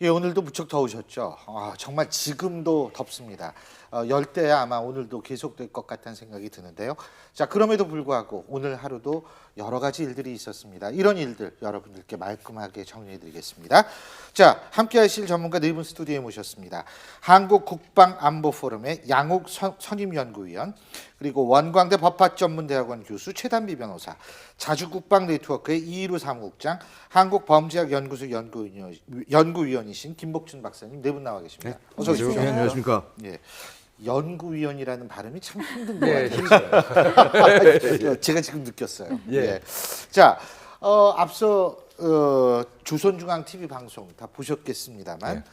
예, 오늘도 무척 더우셨죠. 정말 지금도 덥습니다. 열대야 아마 오늘도 계속될 것 같다는 생각이 드는데요. 자, 그럼에도 불구하고 오늘 하루도 여러 가지 일들이 있었습니다. 이런 일들 여러분들께 말끔하게 정리해드리겠습니다. 자, 함께하실 전문가 네 분 스튜디오에 모셨습니다. 한국국방안보포럼의 양욱 선임연구위원, 그리고 원광대 법학전문대학원 교수 최단비 변호사, 자주국방네트워크의 이일우 사무국장, 한국범죄학연구소 연구위원이신 김복준 박사님 네 분 나와 계십니다. 어서 오십시오. 네, 안녕하십니까. 예. 연구위원이라는 발음이 참 힘든 것 네, 같아요. 제가 지금 느꼈어요. 예. 예. 자, 앞서 조선중앙 TV 방송 다 보셨겠습니다만, 네.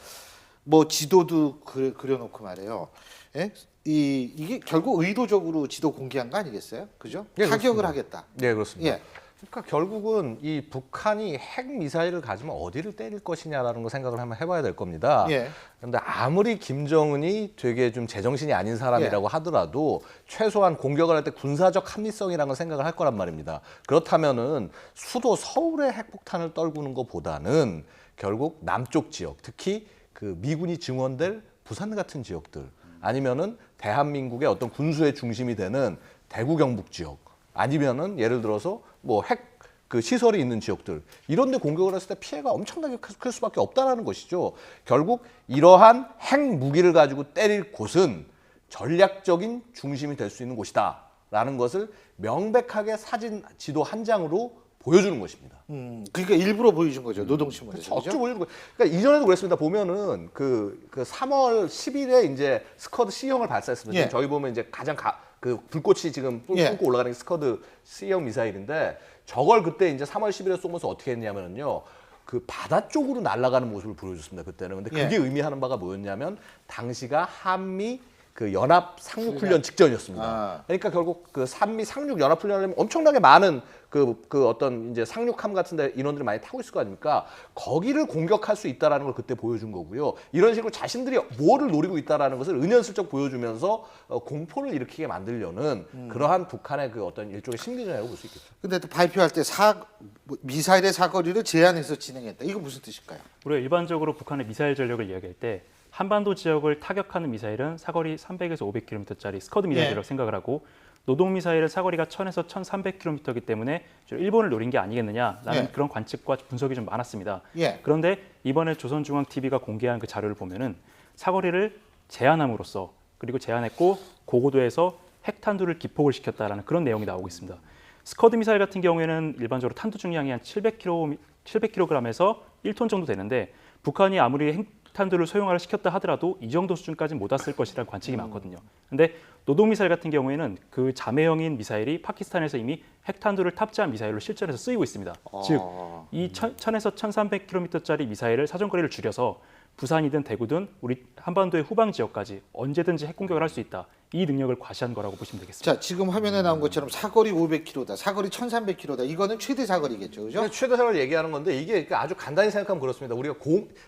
뭐 지도도 그려놓고 말이에요. 예? 이게 결국 의도적으로 지도 공개한 거 아니겠어요? 그죠? 네, 타격을 그렇습니다. 하겠다. 네, 그렇습니다. 예. 그러니까 결국은 이 북한이 핵 미사일을 가지면 어디를 때릴 것이냐라는 거 생각을 한번 해봐야 될 겁니다. 예. 그런데 아무리 김정은이 되게 좀 제정신이 아닌 사람이라고 하더라도 최소한 공격을 할 때 군사적 합리성이라는 걸 생각을 할 거란 말입니다. 그렇다면은 수도 서울에 핵폭탄을 떨구는 것보다는 결국 남쪽 지역, 특히 그 미군이 증원될 부산 같은 지역들, 아니면은 대한민국의 어떤 군수의 중심이 되는 대구 경북 지역, 아니면은 예를 들어서 뭐 핵 그 시설이 있는 지역들, 이런 데 공격을 했을 때 피해가 엄청나게 클 수밖에 없다라는 것이죠. 결국 이러한 핵 무기를 가지고 때릴 곳은 전략적인 중심이 될 수 있는 곳이다라는 것을 명백하게 사진 지도 한 장으로 보여주는 것입니다. 그러니까 일부러 보여준 거죠. 노동신문에서. 억지로 보여주는 거예요. 그러니까 이전에도 그랬습니다. 보면은 그 3월 10일에 이제 스커드 C형을 발사했습니다. 예. 저희 보면 이제 가장 그 불꽃이 지금 예. 뿜고 올라가는 게 스커드 C형 미사일인데, 저걸 그때 이제 3월 10일에 쏘면서 어떻게 했냐면요, 그 바다 쪽으로 날아가는 모습을 보여줬습니다. 그때는. 근데 그게 예. 의미하는 바가 뭐였냐면 당시가 한미 그 연합 상륙 훈련 직전이었습니다. 그러니까 결국 그 한미 상륙 연합 훈련을 하려면 엄청나게 많은 그 어떤 이제 상륙함 같은 데 인원들이 많이 타고 있을 거 아닙니까? 거기를 공격할 수 있다라는 걸 그때 보여준 거고요. 이런 식으로 자신들이 뭐를 노리고 있다라는 것을 은연슬쩍 보여주면서 공포를 일으키게 만들려는 그러한 북한의 그 어떤 일종의 심리전이라고 볼 수 있겠죠. 근데 또 발표할 때 미사일의 사거리를 제한해서 진행했다. 이거 무슨 뜻일까요? 우리가 일반적으로 북한의 미사일 전력을 이야기할 때 한반도 지역을 타격하는 미사일은 사거리 300에서 500km짜리 스커드 미사일이라고 생각을 하고, 노동 미사일은 사거리가 1000에서 1300km이기 때문에 일본을 노린 게 아니겠느냐라는 그런 관측과 분석이 좀 많았습니다. 그런데 이번에 조선중앙TV가 공개한 그 자료를 보면은 사거리를 제한함으로써, 그리고 제한했고 고고도에서 핵탄두를 기폭을 시켰다라는 그런 내용이 나오고 있습니다. 스커드 미사일 같은 경우에는 일반적으로 탄두 중량이 한 700kg에서 1톤 정도 되는데, 북한이 아무리 핵탄두를 소형화를 시켰다 하더라도 이 정도 수준까지는 못 왔을 것이라는 관측이 많거든요. 근데 노동 미사일 같은 경우에는 그 자매형인 미사일이 파키스탄에서 이미 핵탄두를 탑재한 미사일로 실전에서 쓰이고 있습니다. 즉, 이 1000에서 1300km짜리 미사일을 사정거리를 줄여서 부산이든 대구든 우리 한반도의 후방 지역까지 언제든지 핵 공격을 할 수 있다. 이 능력을 과시한 거라고 보시면 되겠습니다. 자, 지금 화면에 나온 것처럼 사거리 500km다, 사거리 1300km다. 이거는 최대 사거리겠죠, 그죠? 최대 사거리를 얘기하는 건데, 이게 아주 간단히 생각하면 그렇습니다. 우리가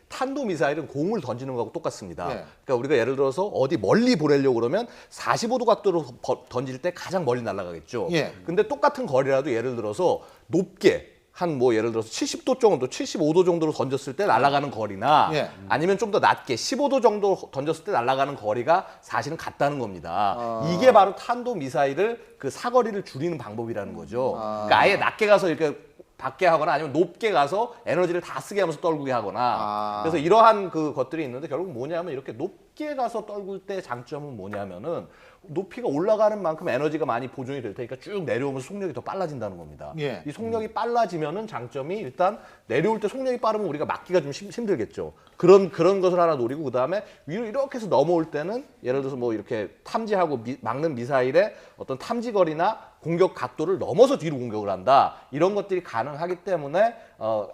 탄도 미사일은 공을 던지는 거하고 똑같습니다. 그러니까 우리가 예를 들어서 어디 멀리 보내려고 그러면 45도 각도로 던질 때 가장 멀리 날아가겠죠. 근데 똑같은 거리라도 예를 들어서 높게 한 뭐 예를 들어서 70도 정도, 75도 정도로 던졌을 때 날아가는 거리나 아니면 좀 더 낮게 15도 정도 던졌을 때 날아가는 거리가 사실은 같다는 겁니다. 이게 바로 탄도 미사일을 그 사거리를 줄이는 방법이라는 거죠. 그러니까 아예 낮게 가서 이렇게 받게 하거나 아니면 높게 가서 에너지를 다 쓰게 하면서 떨구게 하거나. 그래서 이러한 그 것들이 있는데, 결국 뭐냐면 이렇게 높게 가서 떨굴 때 장점은 뭐냐면은 높이가 올라가는 만큼 에너지가 많이 보존이 될 테니까 쭉 내려오면서 속력이 더 빨라진다는 겁니다. 이 속력이 빨라지면은 장점이, 일단 내려올 때 속력이 빠르면 우리가 막기가 좀 힘들겠죠. 그런 것을 하나 노리고, 그다음에 위로 이렇게 해서 넘어올 때는 예를 들어서 뭐 이렇게 탐지하고 막는 미사일의 어떤 탐지거리나 공격 각도를 넘어서 뒤로 공격을 한다. 이런 것들이 가능하기 때문에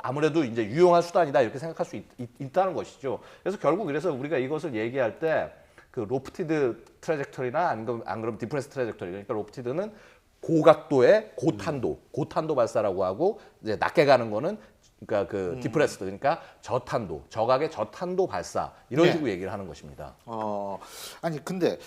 아무래도 이제 유용한 수단이다, 이렇게 생각할 수 있다는 것이죠. 그래서 결국 우리가 이것을 얘기할 때 그 로프티드 트래젝터리나 안 그러면 디프레스 트래젝터리, 그러니까 로프티드는 고각도의 고탄도 발사라고 하고, 이제 낮게 가는 거는 그러니까 그 디프레스드, 그러니까 저각의 저탄도 발사, 이런 식으로 얘기를 하는 것입니다. 아니 근데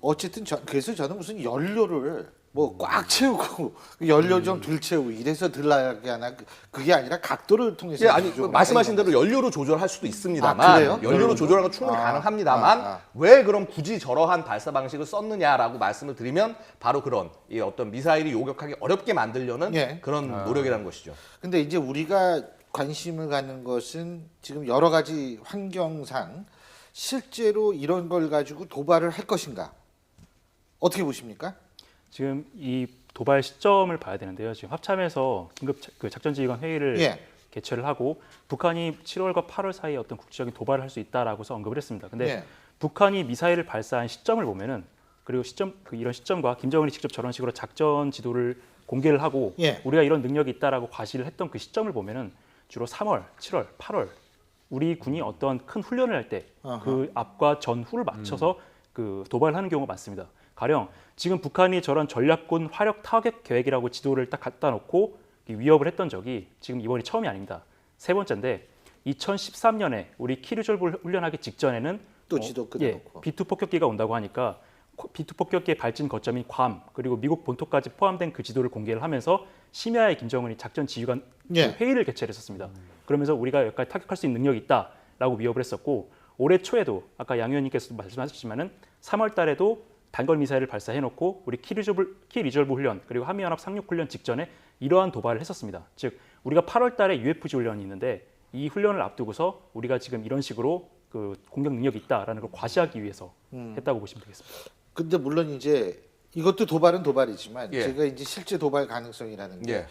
어쨌든 그래서 저는 무슨 연료를 뭐 꽉 채우고 연료 좀 덜 채우고 이래서 들나게 하나 그게 아니라 각도를 통해서 예, 아니 조종을 말씀하신 하는 대로 연료로 조절할 수도 있습니다만 아, 그래요? 연료로 조절하는 건 충분히 아, 가능합니다만 왜 그럼 굳이 저러한 발사 방식을 썼느냐라고 말씀을 드리면 바로 그런 이 어떤 미사일이 요격하기 어렵게 만들려는 예. 그런 노력이라는 것이죠. 근데 이제 우리가 관심을 갖는 것은 지금 여러 가지 환경상 실제로 이런 걸 가지고 도발을 할 것인가? 어떻게 보십니까? 지금 이 도발 시점을 봐야 되는데요. 지금 합참에서 긴급 그 작전지휘관 회의를 예. 개최를 하고 북한이 7월과 8월 사이에 어떤 국제적인 도발을 할 수 있다라고서 언급을 했습니다. 근데 예. 북한이 미사일을 발사한 시점을 보면은 그리고 이런 시점과 김정은이 직접 저런 식으로 작전 지도를 공개를 하고 예. 우리가 이런 능력이 있다라고 과시를 했던 그 시점을 보면은 주로 3월, 7월, 8월 우리 군이 어떤 큰 훈련을 할 때 그 앞과 전후를 맞춰서 그 도발을 하는 경우가 많습니다. 가령 지금 북한이 저런 전략군 화력 타격 계획이라고 지도를 딱 갖다 놓고 위협을 했던 적이 지금 이번이 처음이 아닙니다. 세 번째인데 2013년에 우리 키르졸브 훈련하기 직전에는 또 지도 끊어놓고. B2 폭격기가 온다고 하니까 B2 폭격기의 발진 거점인 괌 그리고 미국 본토까지 포함된 그 지도를 공개를 하면서 심야에 김정은이 작전 지휘관 예. 회의를 개최를 했었습니다. 그러면서 우리가 여기까지 타격할 수 있는 능력이 있다라고 위협을 했었고 올해 초에도 아까 양 의원님께서도 말씀하셨지만은 3월 달에도 단거리 미사일을 발사해놓고 우리 키 리졸브 훈련 그리고 한미연합 상륙 훈련 직전에 이러한 도발을 했었습니다. 즉 우리가 8월 달에 UFG 훈련이 있는데 이 훈련을 앞두고서 우리가 지금 이런 식으로 그 공격 능력이 있다라는 걸 과시하기 위해서 했다고 보시면 되겠습니다. 근데 물론 이제 이것도 도발은 도발이지만 예. 제가 이제 실제 도발 가능성이라는 게 예.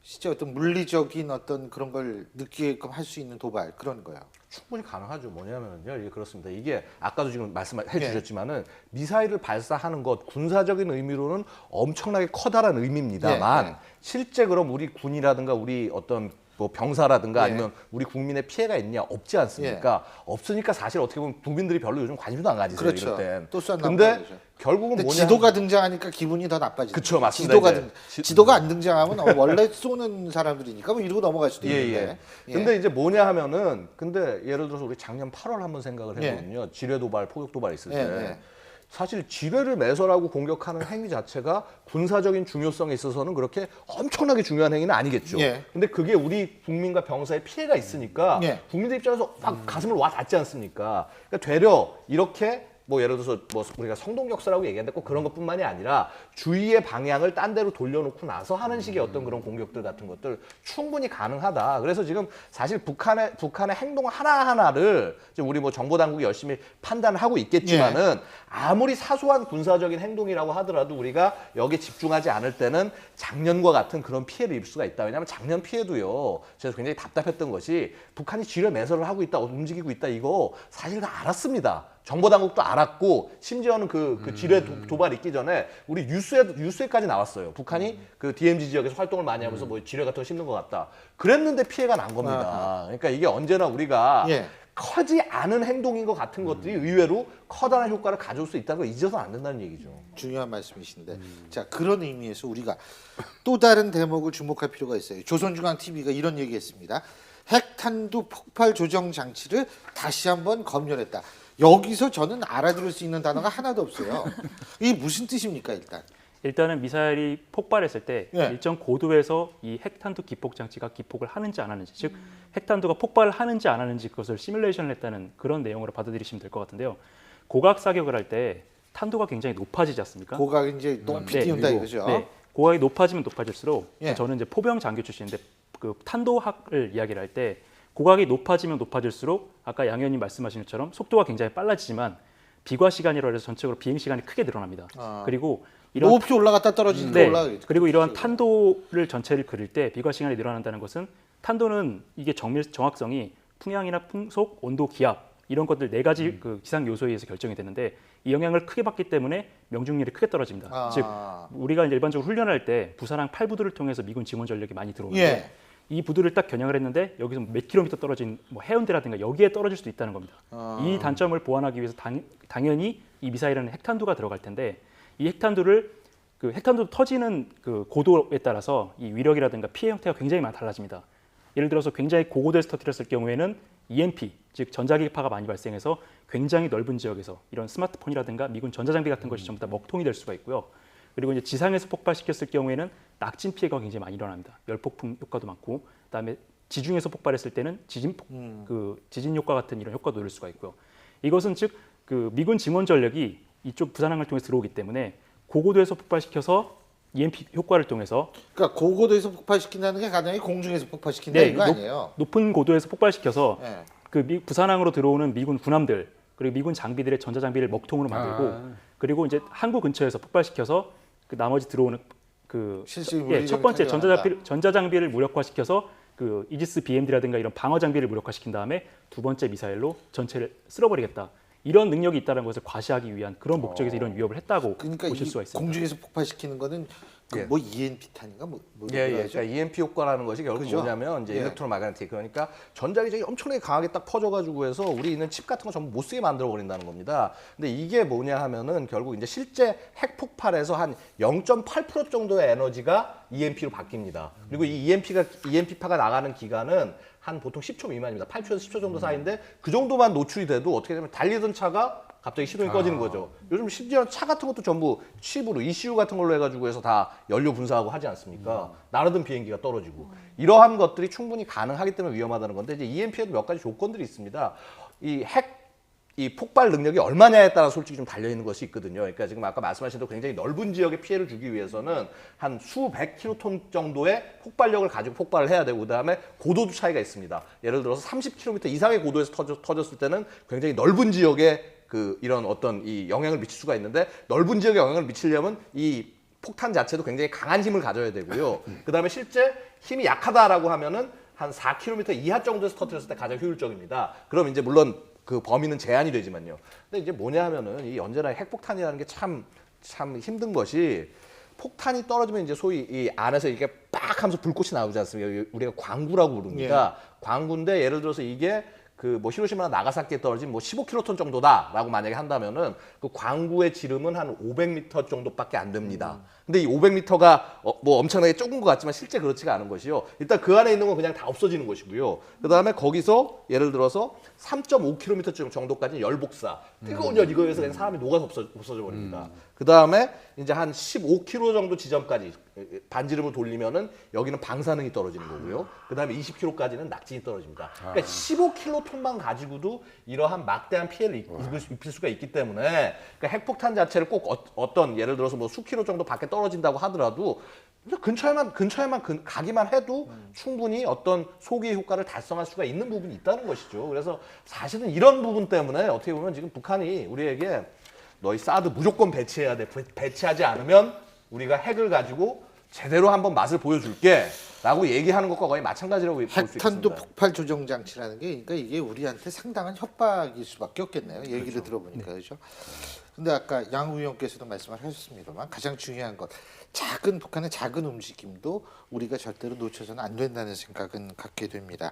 실제 어떤 물리적인 어떤 그런 걸 느끼게끔 할 수 있는 도발 그런 거요. 충분히 가능하죠. 뭐냐면요, 이게 그렇습니다. 이게 아까도 지금 말씀해 예. 주셨지만은 미사일을 발사하는 것 군사적인 의미로는 엄청나게 커다란 의미입니다만 예, 예. 실제 그럼 우리 군이라든가 우리 어떤 뭐 병사라든가 예. 아니면 우리 국민의 피해가 있냐 없지 않습니까? 없으니까 사실 어떻게 보면 국민들이 별로 요즘 관심도 안 가지세요. 그렇죠. 이럴 땐. 또 쐈나 근데 보죠. 결국은 근데 뭐냐? 지도가 등장하니까 기분이 더 나빠지죠. 그쵸, 맞습니다, 지도가 이제. 지도가 안 등장하면 원래 쏘는 사람들이니까 뭐 이러고 넘어갈 수도 예, 있는데. 예. 근데 이제 뭐냐 하면은 근데 예를 들어서 우리 작년 8월 한번 생각을 예. 해보면요. 지뢰 도발, 포격 도발 있을 때 예, 예. 사실 지뢰를 매설하고 공격하는 행위 자체가 군사적인 중요성에 있어서는 그렇게 엄청나게 중요한 행위는 아니겠죠. 예. 근데 그게 우리 국민과 병사의 피해가 있으니까 예. 국민들 입장에서 막 가슴을 와 닿지 않습니까? 그러니까 되려 이렇게 뭐 예를 들어서 뭐 우리가 성동격사라고 얘기하는데 꼭 그런 것뿐만이 아니라 주위의 방향을 딴 데로 돌려놓고 나서 하는 식의 어떤 그런 공격들 같은 것들 충분히 가능하다. 그래서 지금 사실 북한의 행동 하나하나를 지금 우리 뭐 정보 당국이 열심히 판단을 하고 있겠지만은 아무리 사소한 군사적인 행동이라고 하더라도 우리가 여기에 집중하지 않을 때는 작년과 같은 그런 피해를 입을 수가 있다. 왜냐하면 작년 피해도요. 제가 굉장히 답답했던 것이 북한이 지뢰 매설을 하고 있다, 움직이고 있다 이거 사실 다 알았습니다. 정보 당국도 알았고 심지어는 그 지뢰 도발 있기 전에 우리 뉴스에까지 나왔어요. 북한이 그 DMZ 지역에서 활동을 많이 하면서 뭐 지뢰 같은 거 심는 것 같다. 그랬는데 피해가 난 겁니다. 그러니까 이게 언제나 우리가 예. 커지 않은 행동인 것 같은 것들이 의외로 커다란 효과를 가져올 수 있다는 걸 잊어서는 안 된다는 얘기죠. 중요한 말씀이신데 자 그런 의미에서 우리가 또 다른 대목을 주목할 필요가 있어요. 조선중앙TV가 이런 얘기했습니다. 핵탄두 폭발 조정 장치를 다시 한번 검열했다. 여기서 저는 알아들을 수 있는 단어가 하나도 없어요. 이게 무슨 뜻입니까 일단? 일단은 미사일이 폭발했을 때 예. 일정 고도에서 이 핵탄두 기폭 장치가 기폭을 하는지 안 하는지, 즉 핵탄두가 폭발을 하는지 안 하는지 그것을 시뮬레이션을 했다는 그런 내용으로 받아들이시면 될 것 같은데요. 고각 사격을 할 때 탄두가 굉장히 높아지지 않습니까? 고각 이제 높이 네, 띄운다 그리고, 이거죠. 네, 고각이 높아지면 높아질수록 예. 저는 이제 포병 장교 출신인데 그 탄도학을 이야기를 할 때 고각이 높아지면 높아질수록 아까 양 의원님 말씀하신 것처럼 속도가 굉장히 빨라지지만 비과 시간이라 해서 전체적으로 비행 시간이 크게 늘어납니다. 그리고 이런 높이 올라갔다 떨어지니까 네, 올라가겠죠. 그리고 이러한 탄도를 전체를 그릴 때 비과 시간이 늘어난다는 것은 탄도는 이게 정확성이 풍향이나 풍속, 온도, 기압 이런 것들 네 가지 그 기상 요소에 의해서 결정이 되는데 이 영향을 크게 받기 때문에 명중률이 크게 떨어집니다. 즉 우리가 이제 일반적으로 훈련할 때 부산항 8부두를 통해서 미군 지원 전력이 많이 들어오는데 예. 이 부두를 딱 겨냥을 했는데 여기서 몇 킬로미터 떨어진 뭐 해운대라든가 여기에 떨어질 수도 있다는 겁니다. 이 단점을 보완하기 위해서 당연히 이 미사일에는 핵탄두가 들어갈 텐데 이 핵탄두를 그 핵탄두 터지는 그 고도에 따라서 이 위력이라든가 피해 형태가 굉장히 많이 달라집니다. 예를 들어서 굉장히 고고도에서 터뜨렸을 경우에는 EMP, 즉 전자기파가 많이 발생해서 굉장히 넓은 지역에서 이런 스마트폰이라든가 미군 전자장비 같은 것이 전부 다 먹통이 될 수가 있고요. 그리고 이제 지상에서 폭발시켰을 경우에는 낙진 피해가 굉장히 많이 일어납니다. 열폭풍 효과도 많고, 그다음에 지중해에서 폭발했을 때는 지진 효과 같은 이런 효과도 누릴 수가 있고요. 이것은 즉 그 미군 증원 전력이 이쪽 부산항을 통해서 들어오기 때문에 고고도에서 폭발시켜서 EMP 효과를 통해서 그러니까 고고도에서 폭발시킨다는 게 가능히 공중에서 폭발시킨다 이거 아니에요? 높은 고도에서 폭발시켜서 네. 그 부산항으로 들어오는 미군 군함들 그리고 미군 장비들의 전자 장비를 먹통으로 만들고 그리고 이제 항구 근처에서 폭발시켜서 그 나머지 들어오는 그 첫 번째 전자 장비를 무력화시켜서 그 이지스 BMD라든가 이런 방어 장비를 무력화시킨 다음에 두 번째 미사일로 전체를 쓸어버리겠다. 이런 능력이 있다는 것을 과시하기 위한 그런 목적에서 이런 위협을 했다고 그러니까 보실 수가 있습니다. 공중에서 폭발시키는 거는 그 예. 뭐 EMP 탄인가 뭐 예, 뭐라죠? 그러니까 EMP 효과라는 것이 결국 그죠? 뭐냐면 이제 예. 일렉트로마그네틱 그러니까 전자기장이 엄청나게 강하게 딱 퍼져가지고 해서 우리 있는 칩 같은 거 전부 못 쓰게 만들어 버린다는 겁니다. 근데 이게 뭐냐 하면은 결국 이제 실제 핵 폭발에서 한 0.8% 정도의 에너지가 EMP로 바뀝니다. 그리고 이 EMP파가 나가는 기간은 한 보통 10초 미만입니다. 8초에서 10초 정도 사이인데 그 정도만 노출이 돼도 어떻게 되면 달리던 차가 갑자기 시동이 꺼지는 거죠. 요즘 심지어 차 같은 것도 전부 칩으로 ECU 같은 걸로 해가지고 해서 다 연료 분사하고 하지 않습니까? 나르던 비행기가 떨어지고 이러한 것들이 충분히 가능하기 때문에 위험하다는 건데 이제 EMP에도 몇 가지 조건들이 있습니다. 이 폭발 능력이 얼마냐에 따라 솔직히 좀 달려 있는 것이 있거든요. 그러니까 지금 아까 말씀하신 대로 굉장히 넓은 지역에 피해를 주기 위해서는 한 수백 킬로톤 정도의 폭발력을 가지고 폭발을 해야 되고 그다음에 고도도 차이가 있습니다. 예를 들어서 30km 이상의 고도에서 터졌을 때는 굉장히 넓은 지역에 그 이런 어떤 이 영향을 미칠 수가 있는데 넓은 지역에 영향을 미치려면 이 폭탄 자체도 굉장히 강한 힘을 가져야 되고요. 그다음에 실제 힘이 약하다라고 하면은 한 4km 이하 정도에서 터뜨렸을 때 가장 효율적입니다. 그럼 이제 물론 그 범위는 제한이 되지만요. 근데 이제 뭐냐 하면은 이 언제나 핵폭탄이라는 게 참 힘든 것이 폭탄이 떨어지면 이제 소위 이 안에서 이게 빡 하면서 불꽃이 나오지 않습니까? 우리가 광구라고 부릅니다. 광구인데 예를 들어서 이게 그 뭐 히로시마나 나가사키에 떨어진 뭐 15킬로톤 정도다라고 만약에 한다면은 그 광구의 지름은 한 500m 정도밖에 안 됩니다. 근데 이 500m가 뭐 엄청나게 좁은 것 같지만 실제 그렇지가 않은 것이요. 일단 그 안에 있는 건 그냥 다 없어지는 것이고요. 그다음에 거기서 예를 들어서 3.5km 정도까지 열복사, 뜨거운 열 이거에서 그냥 사람이 녹아서 없어져 버립니다. 그다음에 이제 한 15km 정도 지점까지 반지름을 돌리면은 여기는 방사능이 떨어지는 거고요. 그다음에 20km까지는 낙진이 떨어집니다. 그러니까 15킬로톤만 가지고도 이러한 막대한 피해를 입힐 수가 있기 때문에 그러니까 핵폭탄 자체를 꼭 어떤 예를 들어서 뭐 수킬로 정도 밖에 떨어진다고 하더라도 근처에만 가기만 해도 충분히 어떤 소기의 효과를 달성할 수가 있는 부분이 있다는 것이죠. 그래서 사실은 이런 부분 때문에 어떻게 보면 지금 북한이 우리에게 너희 사드 무조건 배치해야 돼. 배치하지 않으면 우리가 핵을 가지고 제대로 한번 맛을 보여줄게 라고 얘기하는 것과 거의 마찬가지라고 볼 수 있습니다. 핵탄두 폭발 조정 장치라는 게 그러니까 이게 우리한테 상당한 협박일 수밖에 없겠네요. 얘기를 들어보니까 그렇죠. 근데 아까 양 의원께서도 말씀을 하셨습니다만 가장 중요한 것 북한의 작은 움직임도 우리가 절대로 놓쳐서는 안 된다는 생각은 갖게 됩니다.